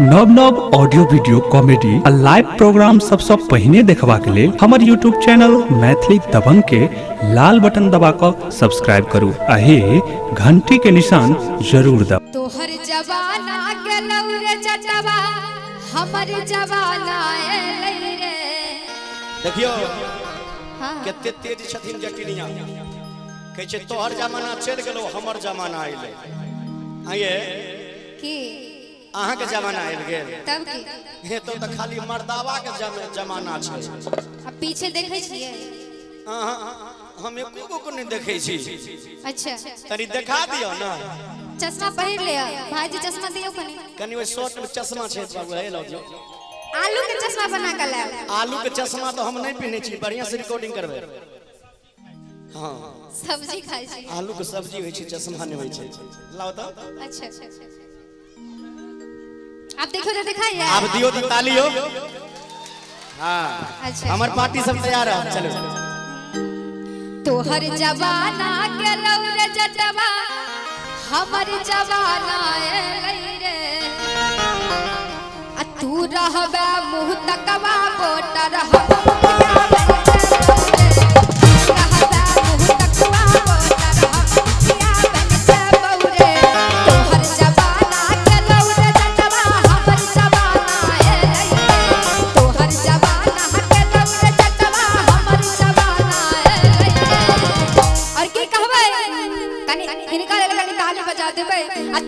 नव नव audio video comedy आ लाइव प्रोग्राम सबसे पहले देखबा के लेल हमर यूट्यूब चैनल मैथिली दबंग के लाल बटन दबा कर सब्सक्राइब करू आहे घंटी के निशान जरूर दबाऊ। तोहर जवाना गेलौ रे जटवा हमर जवाना एलै रे। देखियो हां कते तेज छथिन जटिनिया कहै छै तोहर जमाना चल गेलो हमर जमाना आइले आये की अहाँ के जमाना आइल गेल तब की हे तो खाली मर्दावा के जमाना छै। अब पीछे देखै छियै हम एको को नहीं देखै छी। अच्छा तनी देखा दियो ना चश्मा पहिर ले भाईजी चश्मा दियो कनी कनी ओइ शॉर्ट में चश्मा छै बाबू हे लो दियो आलू के चश्मा बना के लाओ। आलू के चश्मा तो हम नहीं पहने छी बढ़िया से रिकॉर्डिंग करबे। हां सब्जी खाइ छी आलू के सब्जी होय छै चश्मा नहीं होय छै लाओ तो। अच्छा आप देखो तो दिखाइए आप दियो तो तालियो। हां अच्छा हमर पार्टी सब तैयार है चलो। तोहर जवाना गेलौ रे जटवा हमर जवाना एलै रे। आ तू रहबे मुंह तकवा बोटर हम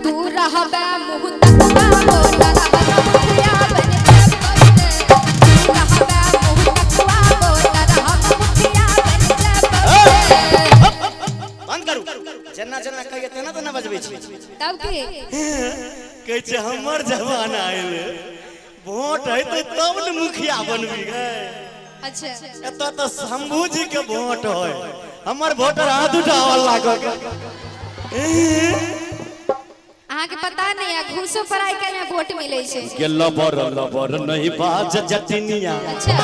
तू रहबे मुंह तकवा बोटर हम बंद करू जना जना कहिए तना तना बजबै छी तब की कहै छै हमर जवाना आइल वोट है तो तब न मुखिया बनबी गे। अच्छा एत तो शंभू जी के वोट है हमर वोटर हाथ उठावल लागल अहाँ के पता नहीं है घूसो पढ़ाई के में वोट मिले छै के लबर लबर नहीं बाज जटिनिया। अच्छा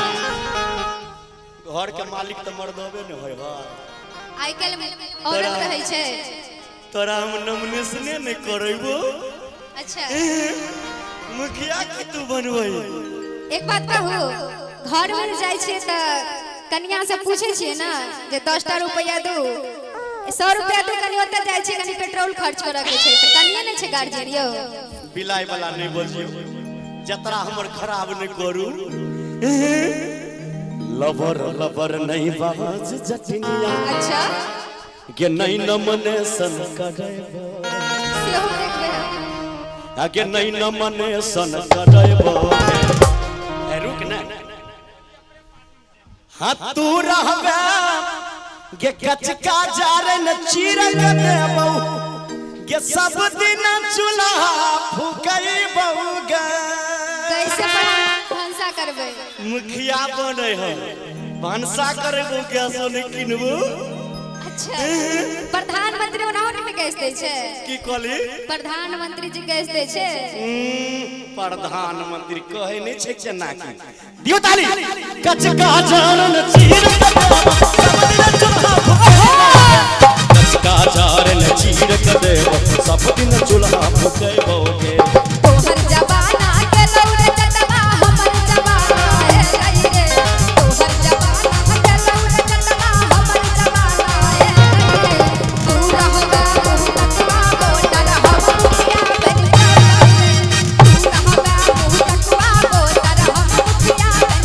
घर के मालिक तो मर्दबे न होय भाई आई कल औरत रहै छै तोरा हम नॉमिनेशन नहीं करैबो। अच्छा मुखिया की तू बनबै। एक बात कहू घर में जाय छै त कन्या से पूछे छियै ना जे 10 रुपया दू 100 रुपया दू कनी ओते जाय छै कनी पेट्रोल खर्च करे के छै त कनिया नै छै गार्जियन यो बिलाई वाला नहीं बोलियो जतरा हमर खराब नहीं करू। लबर लबर नहीं बाज जटिनिया अच्छा के नहीं नॉमिनेशन करैबो सेहो देखबे आगे नहीं नॉमिनेशन करैबो। रुक ना हां तू रहबे गे कचका जारन चीर के देबो गे सब दिन चूल्हा फूकैबो गे। कैसे भंसा करबे मुखिया बनै है भंसा करबो गैसो नहीं किनबो। अच्छा प्रधानमंत्री ओनाहो नहीं गैस दै छै की कहली प्रधानमंत्री जी गैस दै छै प्रधानमंत्री कहै नहीं छै जना की दियो ताली कचका जारन चीर के देबो सब दिन चूल्हा फूकैबो कचका जारन चीर के देबो सब दिन चूल्हा फूकैबो गे। तोहर जवाना गेलौ रे जटवा हमर जवाना एलै रे। तोहर जवाना गेलौ रे जटवा हमर जवाना एलै रे। तू रहबे मुंह तकवा बोटर हम मुखिया बन जाबे। तू रहबे मुंह तकवा बोटर हम मुखिया बन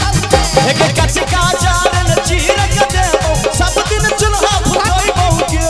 जाबे। एक कचका जारन चीर के देबो सब दिन चूल्हा फूकैबो गे।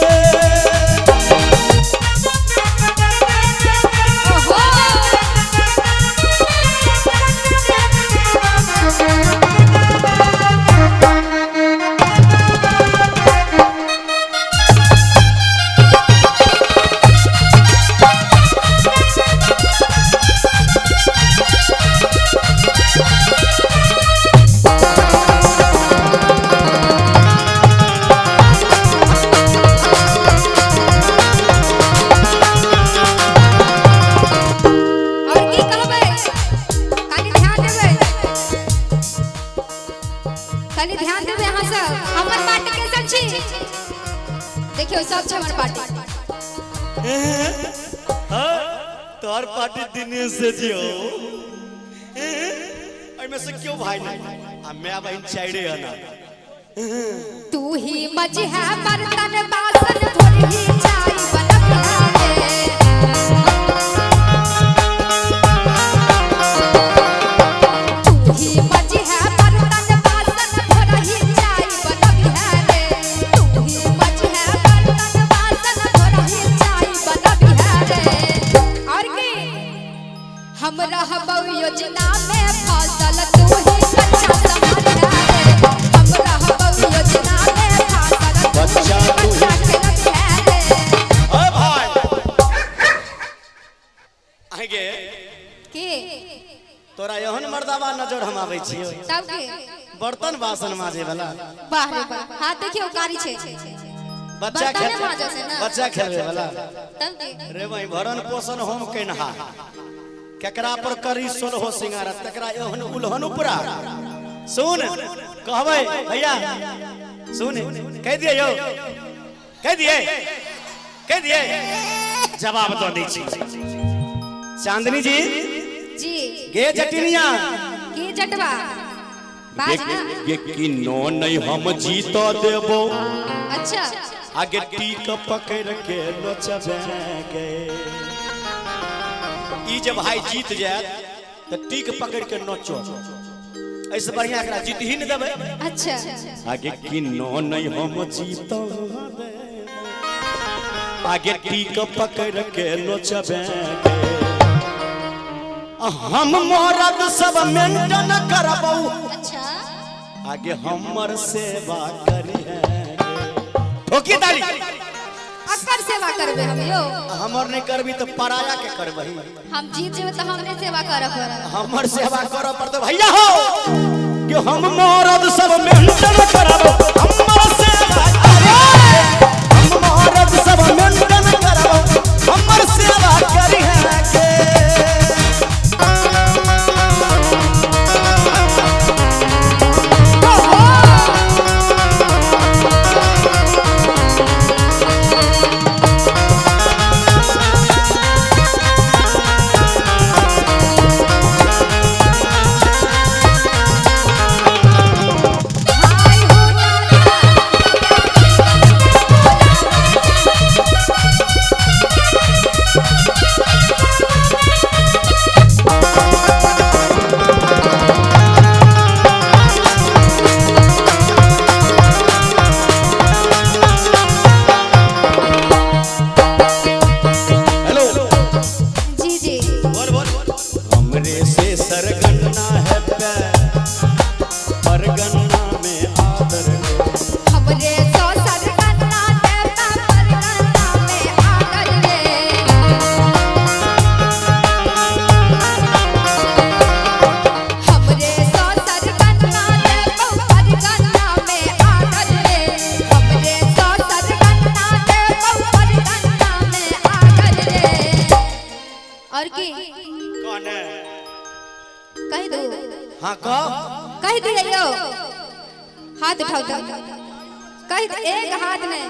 देखियो सब छै हमर पार्टी तोहर पार्टी दिनेश से जियो में से क्यों भाई नहीं मैं बहन चाइडे है ना तू ही मज है बर्तन बासन थोड़ी चाय बना दे तू ही मज है बर्तन बासन थोड़ी चाय बना दे तू ही मज है बर्तन बासन थोड़ी चाय बना दे और के हम रहबौ योजना में फसल तू ही अच्छा समाज है हम रहबौ योजना में फसल बच्चा तू अच्छा खेलत है ओ भाई आगे के तोरा एहन मर्दावा नजर हम आबै छियो तब के बर्तन बासन माजे वाला वाह रे वाह हां देखियो कारी छे बच्चा बर्तन माजे से ना बच्चा खेलवे वाला तब के रे भाई भरण पोषण हम केनहा केकरा पर करी सोलहो सिंगार तकरा एहन उलहन उपरा सुन कहबै भैया सुन कह दिए यो कह दिए जवाब तो दै छी चांदनी जी जी गे जटिनिया के जटवा बाज ना ये कि नो नहीं हम जीत देबो अच्छा आगे टीक पकड़ के नचबे गे ई जब भाई जीत जाए तो टीक पकड़ के नचो ऐसे बढ़िया एकरा जीत ही न देबे अच्छा आगे कि नो नहीं हम जीत आगे टीक पकड़ के नचबे हम मरद सब मेंटेन करबौ अच्छा आगे हमर सेवा करिए ठोकी ताली अकर सेवा करबे हम यो हमर नहीं करबी तो पराया के करबही हम जीत जेबे तो हमरे सेवा करब हमर सेवा करो पड़तो भैया हो कि हम मरद सब मेंटेन करबो हमर सेवा करे हम मरद सब मेंटेन करबो हमर सेवा करिए के हाय हो हेलो जी जी बोल हमरे से सरगन्ना है पे परगन्ना में आदर हमरे सो सरगन्ना ते परगन्ना में आदर रे हमरे सो सरगन्ना ते परगन्ना में आदर रे हमरे सो सरगन्ना ते परगन्ना में आदर रे और की कौन है कह दो हाँ कह कह दिए यो हाथ उठाओ तो कह एक हाथ नहीं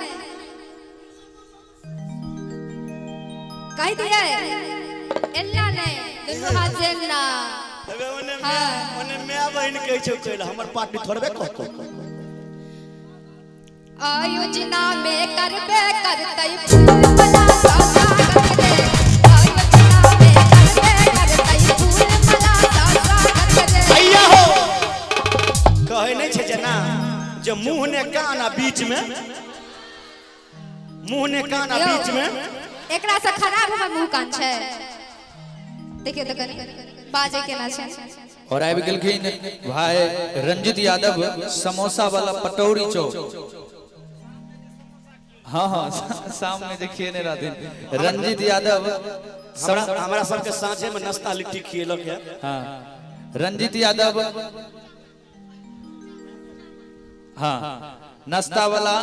कह दिए एल्ला नहीं दोनों हाथ से ना अबे ओने हाँ। ओने मैं बहन कह छौ कइल हमर पार्टी थोड़बे कहतो आयोजना में करबे करतै फूल मला स्वागत रे आयोजना में करबे करतै फूल मला स्वागत रे भैया हो कहे नहीं छे जना जो मुंह ने काना बीच में मुंह ने काना यो, बीच में एकरा से खराब हमर मुंह कान छै देखियो तो कनी बाजे केना छै और आबि गेलखिन भाई रंजित यादव समोसा वाला पटौरी चौक हाँ हाँ सामने देखिए ने रात रंजित यादव हमरा सबके साँझे में नाश्ता लिट्टी खिएलक है हाँ रंजित यादव हाँ नाश्ता वाला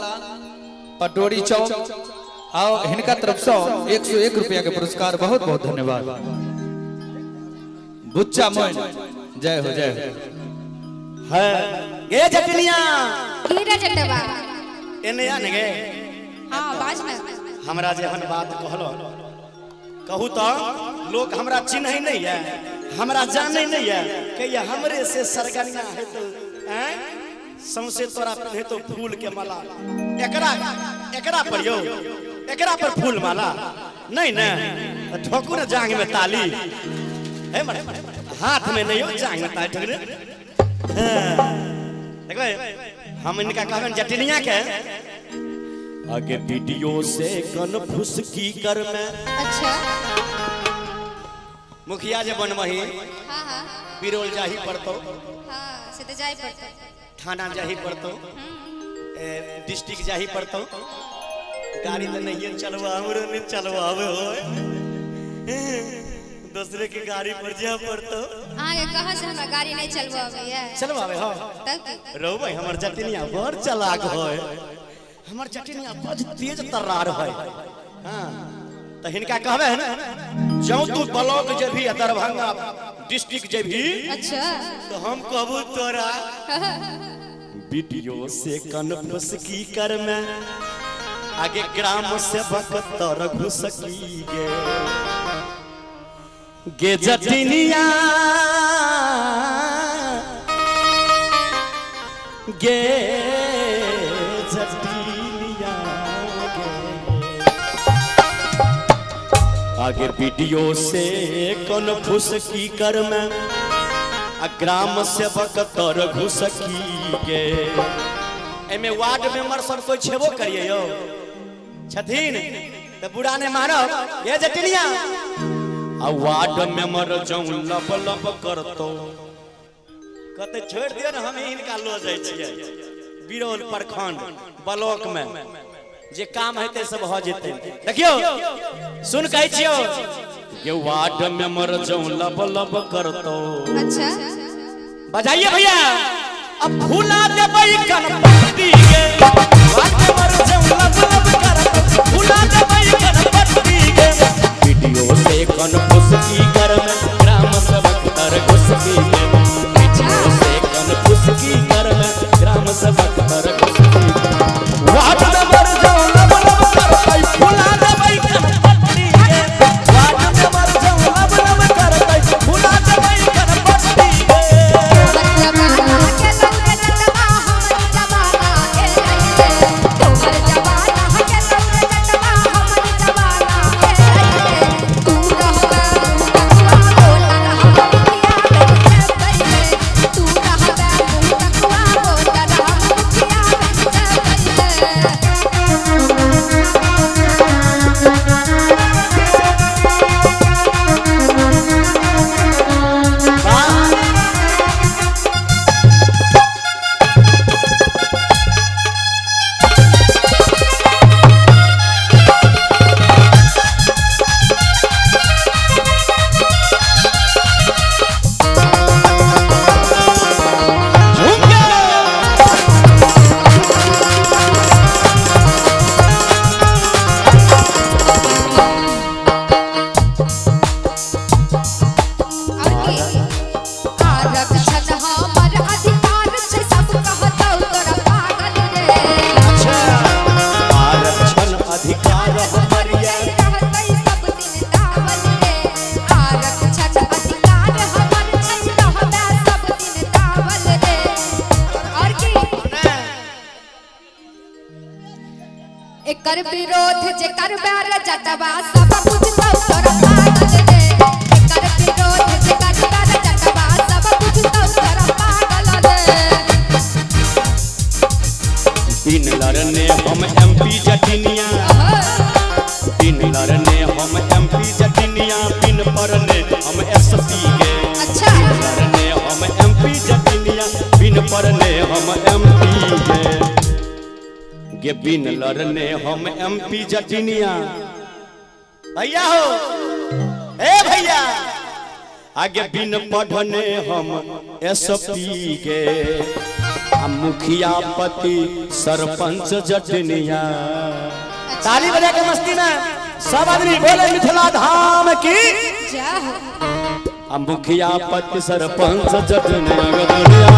पटौरी चौक आओ इनका तरफ से 101 रुपया के पुरस्कार बहुत बहुत धन्यवाद बुच्चा मोइन जय हो है गे जटिनिया कीरा जटवा एने आने गे हां बाज ना हमरा जे हन बात कहलो कहू तो लोग हमरा चिन्ह नहीं है, हमरा जाने नहीं है, कहिए हमरे से सरगनिया है तो सौसे तोरा पहने तो फूल के माला, एकरा पर यो, एकरा पर फूल माला नहीं न, ठोकू न जांग में ताली है, हाथ में नहीं हो जांग में ताली ठोकने। देखो हम इनका कहन जटिनिया के आगे वीडियो से कन फुसकी कर में। अच्छा मुखिया जे बनवही हाँ हाँ बिरोल जाही पड़तो, हाँ से तो जाई पड़तो, थाना जाही पड़तो, डिस्ट्रिक्ट जाही पड़तो, गाड़ी तो नहीं चलवा हमरो नहीं चलवावे हो, दूसरे की गाड़ी पर जा पड़तो। आगे कहां से हमरा गाड़ी नहीं चलवावे है, चलवावे हो तब की रो भाई हमर जटिनिया बड़ चालाक होय, हमर जटिनिया बड़ तेज तर्रार है। हां तो हिनका कहबे है ना जौ तू ब्लॉक जे भी दरभंगा डिस्ट्रिक्ट जे भी, अच्छा तो हम कहबू तोरा वीडियो से कन्फ्यूज की कर में आगे ग्राम सेवक तर घुसकी गे जटिनिया गे जटिनिया गे आगे वीडियो से कन्फ्यूज की कर में ग्राम सेवक तर घुसकी गे। एमे वार्ड मेंबर सब कोई छेबो करिए यो छथिन तो बुरा ने मारब ये जटिनिया आ वार्ड मेंबर जौ लब लब करतो कते छोड़ दियो ना हम इनका लो जाय छियै बिरोल प्रखंड ब्लॉक में जे काम हेते सब हो जेते। देखियो सुन कहै छियो ये वार्ड मेंबर जौ लब लब करतो। अच्छा बजाइए भैया अब फूला देबै गणपति के वार्ड मेंबर जौ लब लब करतो फूला देबै गणपति के वीडियो से कन्फ्यूज की कर में ग्राम सेवक तर घुसकी के वीडियो से कन्फ्यूज की कर में ग्राम सेवक तर घुसकी वार्ड मेंबर जौ लब लब करतो फूला देबै गणपति के वार्ड मेंबर जौ लब लब करतो फूला देबै गणपति के जमाना के लौरे जटवा हमर जमाना ए रही तोहर जमाना के लौरे जटवा हमर जमाना ए रही तू रहबा तकवा बोलर हम मुखिया बन से तू रहबा तकवा बोलर हम मुखिया एकर विरोध जे करबे रे जटवा सब बुझतौ तोर पागल रे एकर विरोध जे करबे रे जटवा सब बुझतौ तोर पागल रे। दिन लड़ने हम एमपी जटिनिया दिन लड़ने हम एमपी जटिनिया बिन पढ़ने हम एसपी के। अच्छा लड़ने हम एमपी जटिनिया बिन पढ़ने हम एमपी के गे बिन लड़ने हम एमपी जटिनिया। भैया हो ए भैया आगे बिन पढ़ने हम एसपी के मुखिया पति सरपंच जटिनिया। ताली बजा के मस्ती में सब आदमी बोले मिथिला धाम की जा मुखिया पति सरपंच जटिनिया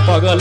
पगल